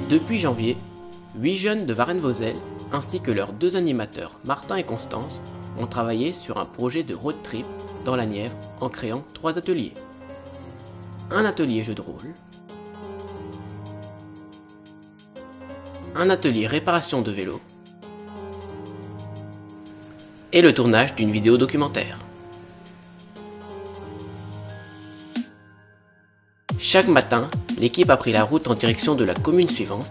Depuis janvier, 8 jeunes de Varennes-Vauzelles, ainsi que leurs 2 animateurs, Martin et Constance, ont travaillé sur un projet de road trip dans la Nièvre en créant 3 ateliers. Un atelier jeu de rôle, un atelier réparation de vélo et le tournage d'une vidéo documentaire. Chaque matin, l'équipe a pris la route en direction de la commune suivante,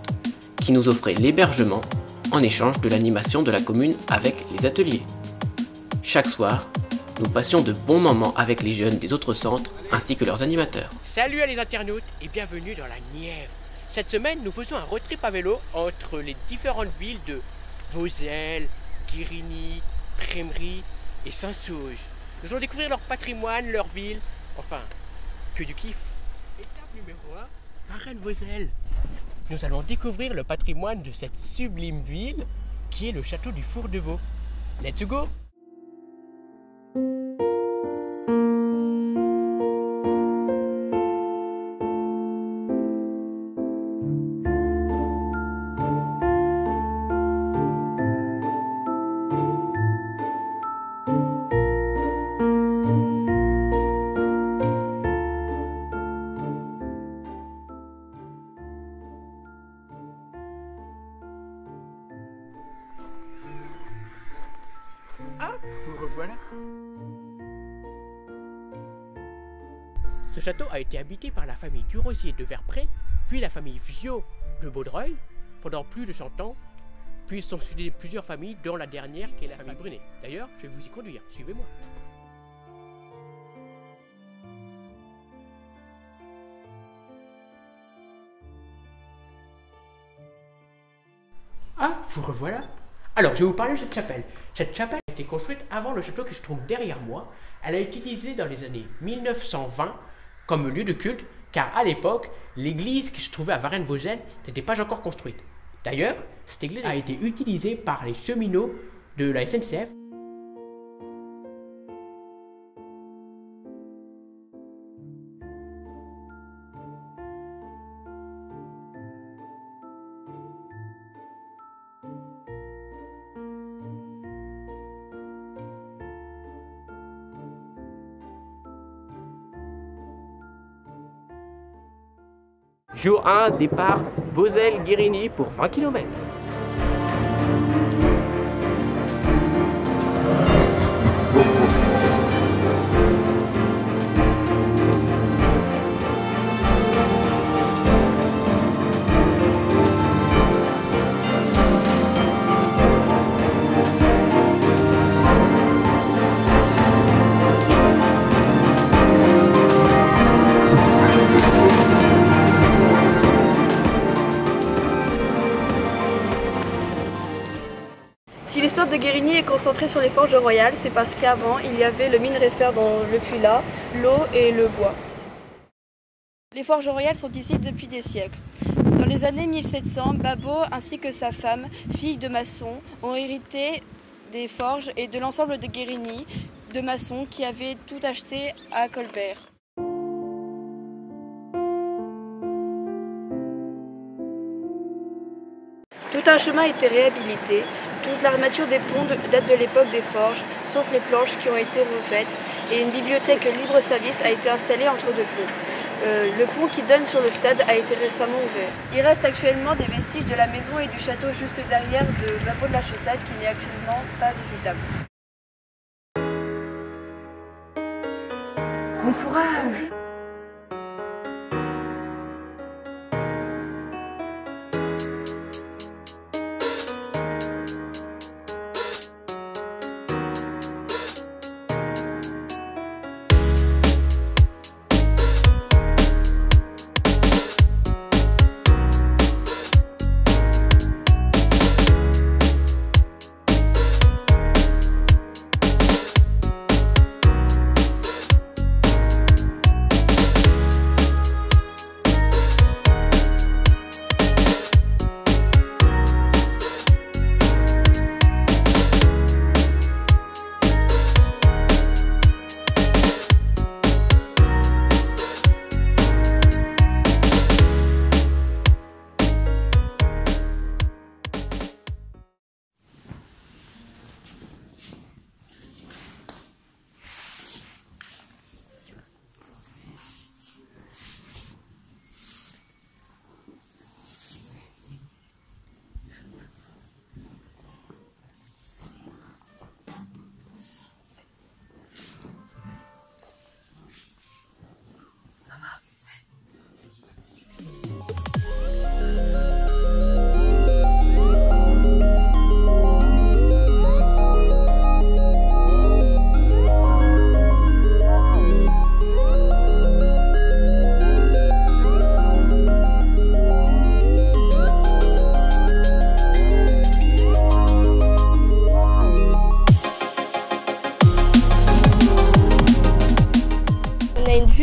qui nous offrait l'hébergement en échange de l'animation de la commune avec les ateliers. Chaque soir, nous passions de bons moments avec les jeunes des autres centres ainsi que leurs animateurs. Salut à les internautes et bienvenue dans la Nièvre. Cette semaine, nous faisons un road trip à vélo entre les différentes villes de Vauzelles, Guérigny, Prémery et Saint-Sauge. Nous allons découvrir leur patrimoine, leur ville, enfin, que du kiff. Étape numéro 1, Varennes-Vauzelles. Nous allons découvrir le patrimoine de cette sublime ville qui est le château du Four de Vaux. Let's go! Ah, vous revoilà. Ce château a été habité par la famille Durosier de Verpré, puis la famille Viau de Baudreuil, pendant plus de 100 ans, puis sont succédées plusieurs familles, dont la dernière qui est la famille Brunet. D'ailleurs, je vais vous y conduire, suivez-moi. Ah, vous revoilà. Alors, je vais vous parler de cette chapelle. Cette chapelle a été construite avant le château qui se trouve derrière moi. Elle a été utilisée dans les années 1920 comme lieu de culte, car à l'époque, l'église qui se trouvait à Varennes-Vauzelles n'était pas encore construite. D'ailleurs, cette église a été utilisée par les cheminots de la SNCF. Jour 1, départ Vauzelles-Guérigny pour 20 km. Si l'histoire de Guérigny est concentrée sur les forges royales, c'est parce qu'avant, il y avait le minerai de fer dans le puits-là, l'eau et le bois. Les forges royales sont ici depuis des siècles. Dans les années 1700, Babot ainsi que sa femme, fille de maçon, ont hérité des forges et de l'ensemble de Guérigny, de maçons qui avaient tout acheté à Colbert. Tout un chemin a été réhabilité. Toute l'armature des ponts date de l'époque des forges, sauf les planches qui ont été refaites, et une bibliothèque libre-service a été installée entre deux ponts. Le pont qui donne sur le stade a été récemment ouvert. Il reste actuellement des vestiges de la maison et du château juste derrière de Babot de la Chaussade qui n'est actuellement pas visitable. Bon courage!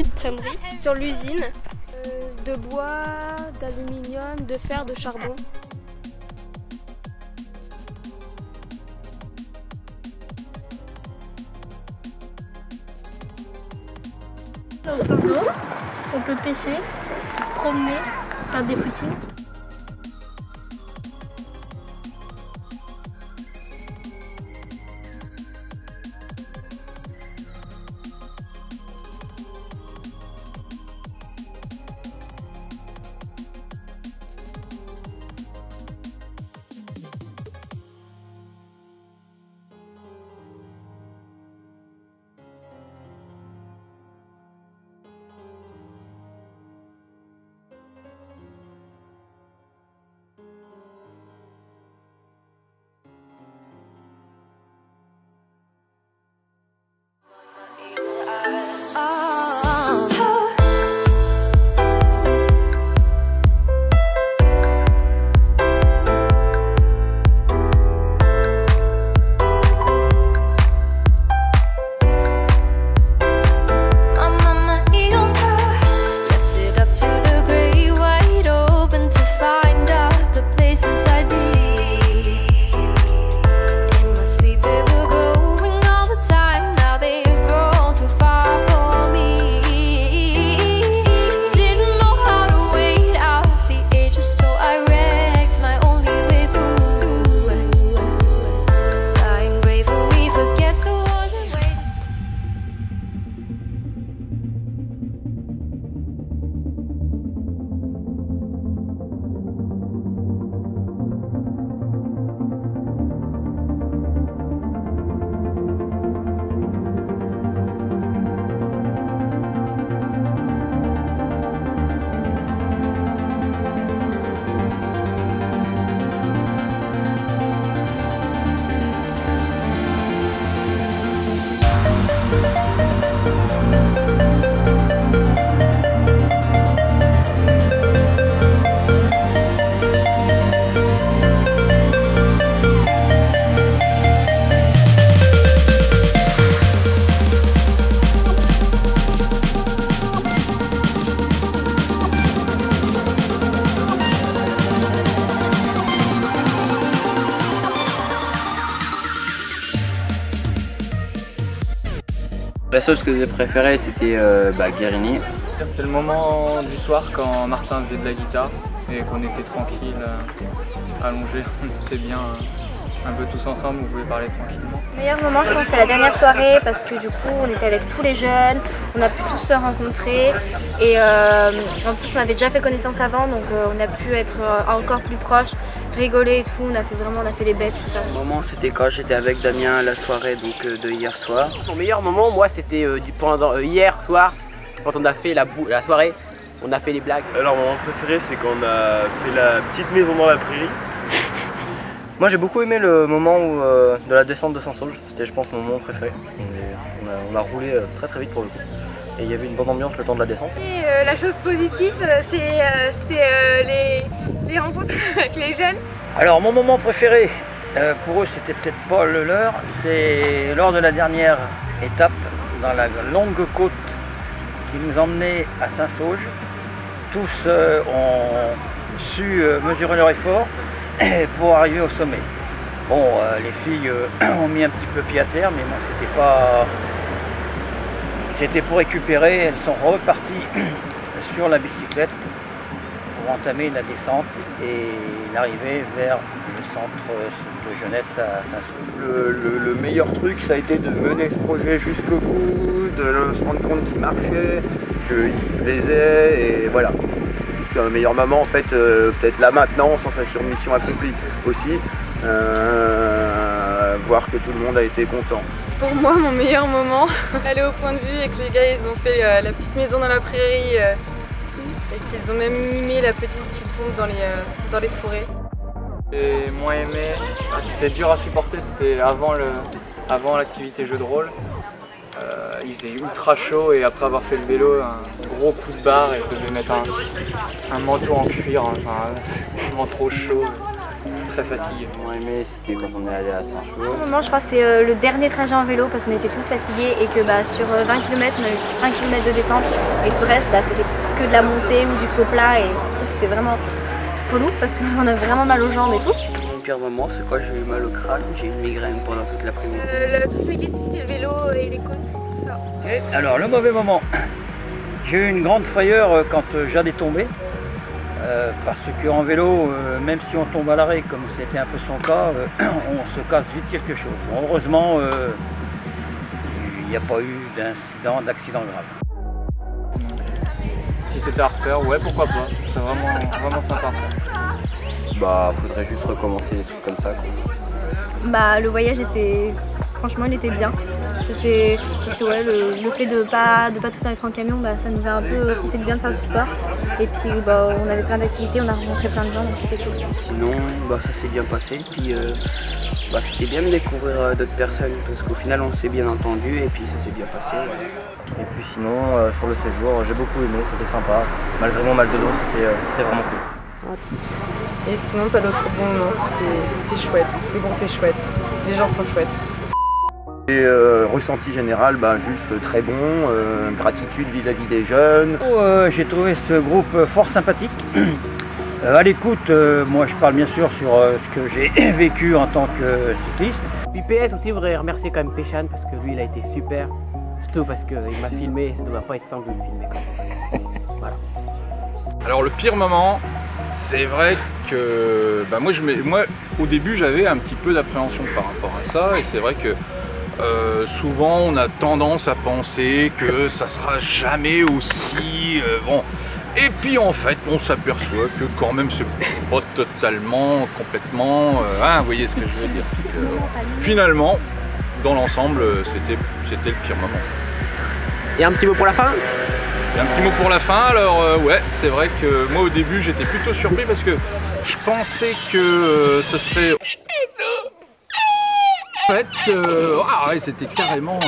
vue de Prémery, sur l'usine, de bois, d'aluminium, de fer, de charbon. Au plan d'eau, on peut pêcher, se promener, faire des footings. La sauce que j'ai préférée, c'était Guérini. C'est le moment du soir quand Martin faisait de la guitare et qu'on était tranquille, allongé, on était bien un peu tous ensemble, on pouvait parler tranquillement. Le meilleur moment, je pense, c'est la dernière soirée parce que du coup, on était avec tous les jeunes, on a pu tous se rencontrer et en plus, on avait déjà fait connaissance avant, donc on a pu être encore plus proches, rigoler et tout, on a fait les bêtes, tout ça. Le moment, c'était quand j'étais avec Damien à la soirée de hier soir. Mon meilleur moment, moi, c'était pendant hier soir, quand on a fait la soirée, on a fait les blagues. Alors mon moment préféré, c'est quand on a fait la petite maison dans la prairie. Moi j'ai beaucoup aimé le moment de la descente de Saint-Sauge, c'était je pense mon moment préféré. On a roulé très très vite pour le coup. Et il y avait une bonne ambiance le temps de la descente. Et la chose positive, c'était les rencontres avec les jeunes. Alors mon moment préféré, pour eux c'était peut-être pas le leur, c'est lors de la dernière étape dans la longue côte qui nous emmenait à Saint-Sauge. Tous ont su mesurer leur effort pour arriver au sommet. Bon, les filles ont mis un petit peu pied à terre, mais moi c'était pour récupérer. Elles sont reparties sur la bicyclette pour entamer la descente et l'arrivée vers le centre de jeunesse à Saint-Sauge. Le meilleur truc, ça a été de mener ce projet jusqu'au bout, de se rendre compte qu'il marchait, qu'il plaisait, et voilà. C'est un meilleur moment en fait, peut-être là maintenant, sensation de mission accomplie aussi, voir que tout le monde a été content. Pour moi, mon meilleur moment, aller au point de vue et que les gars ils ont fait la petite maison dans la prairie et qu'ils ont même mis la petite qui tombe dans les forêts. J'ai moins aimé, c'était dur à supporter, c'était avant l'activité jeu de rôle. Il faisait ultra chaud et après avoir fait le vélo, un gros coup de barre et je devais mettre un manteau en cuir, enfin vraiment trop chaud, très très fatigué. Moins aimé, c'était quand on est allé à Saint-Chaux. Au moment, je crois que c'est le dernier trajet en vélo parce qu'on était tous fatigués et que sur 20 km, on a eu 1 km de descente et tout le reste, c'était que de la montée ou du faux plat et ça, c'était vraiment relou parce qu'on a vraiment mal aux jambes et tout. Mon pire moment, c'est quoi? J'ai eu mal au crâne, j'ai eu une migraine pendant toute l'après-midi. Le truc négatif, c'était le vélo et les côtes, tout ça. Et alors, le mauvais moment. J'ai eu une grande frayeur quand Jade est tombé. Parce qu'en vélo, même si on tombe à l'arrêt, comme c'était un peu son cas, on se casse vite quelque chose. Bon, heureusement, il n'y a pas eu d'accident grave. Si c'était à refaire, ouais, pourquoi pas. Ce serait vraiment sympa à faire. Bah, faudrait juste recommencer des trucs comme ça, quoi. Le voyage franchement, il était bien. C'était parce que ouais, le fait de pas tout le temps être en camion, ça nous a un peu aussi fait du bien de faire du sport. Et puis on avait plein d'activités, on a rencontré plein de gens, donc c'était cool. Sinon, ça s'est bien passé. Puis c'était bien de découvrir d'autres personnes parce qu'au final, on s'est bien entendu et puis ça s'est bien passé. Et puis sinon, sur le séjour, j'ai beaucoup aimé, c'était sympa. Malgré mon mal de dos, c'était vraiment cool. Et sinon, pas d'autres bons moments, c'était chouette. Le groupe est chouette, les gens sont chouettes. Et ressenti général, juste très bon, gratitude vis-à-vis des jeunes. J'ai trouvé ce groupe fort sympathique. À l'écoute, moi je parle bien sûr sur ce que j'ai vécu en tant que cycliste. Puis PS aussi, je voudrais remercier quand même Péchane parce que lui il a été super. Surtout parce qu'il m'a filmé et ça ne doit pas être simple de le filmer quand même. Voilà. Alors le pire moment, c'est vrai que moi au début j'avais un petit peu d'appréhension par rapport à ça et c'est vrai que souvent on a tendance à penser que ça sera jamais aussi bon. Et puis en fait on s'aperçoit que quand même c'est pas totalement, complètement, vous voyez ce que je veux dire. Finalement, dans l'ensemble, c'était le pire moment. Ça. Et un petit mot pour la fin? Et un petit mot pour la fin, alors ouais, c'est vrai que moi au début j'étais plutôt surpris parce que je pensais que ce serait... En fait, c'était carrément...